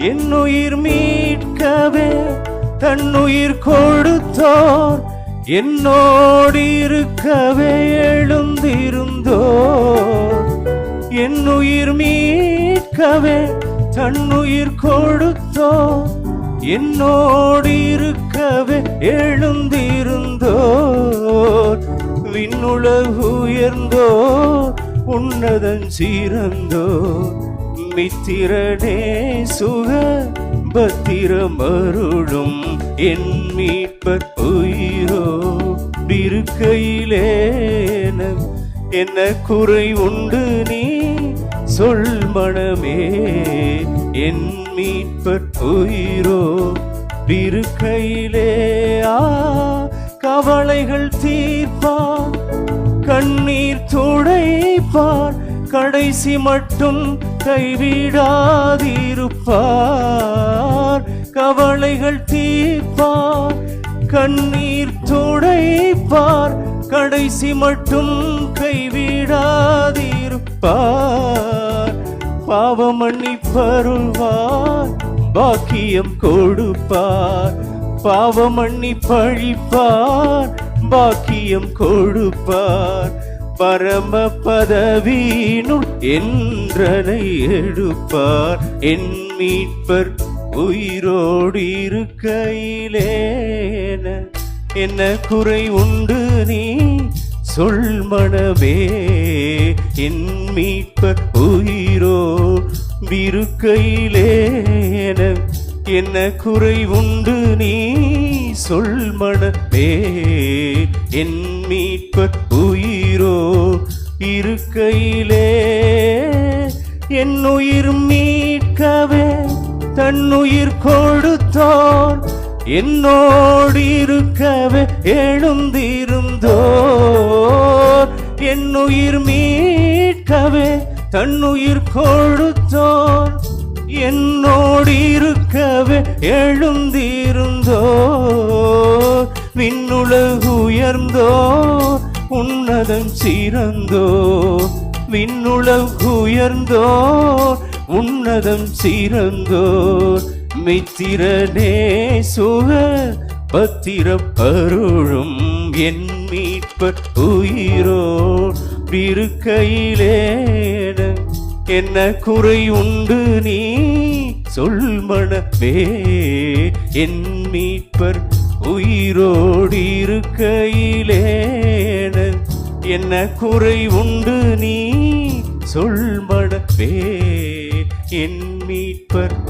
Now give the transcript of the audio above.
என்னுயிர் மீட்கவே தன்னுயிர் கொடுத்தோர், என்னோடு இருக்கவே எழுந்திருந்தோர். என்னுயிர் மீட்கவே தன்னுயிர் கொடுத்தோர், என்னோடு இருக்கவே எழுந்திருந்தோர். விண்ணுலகு உயர்ந்தோர், உன்னதன் சிறந்தோர், மித்திரனே சுக பத்திரமருளும் என் மீட்பர் உயிரோ இருக்கையிலே என்ன குறை உண்டு நீ சொல் மனமே. என் மீட்பர் உயிரோ இருக்கையிலே கவலைகள் தீர்ப்பார், கண்ணீர் துடைப்பார், கடைசி மட்டும் கைவிடாதிருப்பார். கவலைகள் தீர்ப்பார், கண்ணீர் துடைப்பார், கடைசி மட்டும் கைவிடாதிருப்பார். பாவம் மன்னிப்பருள்வார், பாக்கியம் கொடுப்பார். பாவம் மன்னிப்பழிப்பார், பாக்கியம் கொடுப்பார். பரம பதவியினுள் என்றனை எடுப்பார். என் மீட்பர் உயிரோடு இருக்கையிலே என்ன குறை உண்டு நீ சொல் மனமே. என் மீட்பர் உயிரோடு இருக்கையிலே என்ன குறை உண்டு நீ சொல் மனமே. என் மீட்பர் உயிரோ இருக்கையிலே என்னுயிர் மீட்கவே தன்னுயிர் கொடுத்தோர், என்னோடு இருக்கவே எழுந்திருந்தோர். என்னுயிர் மீட்கவே தன்னுயிர் கொடுத்தோர், என்னோடு இருக்கவே எழுந்திருந்தோர். விண்ணுலகு உயர்ந்தோர், உன்னதன் சிறந்தோர். விண்ணுலகு உயர்ந்தோர், உன்னதம் சிறந்தோர். மித்திரனே சுக பத்திரப்பருளும் என் மீட்பர் உயிரோ இருக்கையிலே என்ன குறை உண்டு நீ சொல் மனமே. என் மீட்பர் உயிரோடு இருக்கையிலே என்ன குறை உண்டு நீ சொல் மனமே. என் மீட்பர்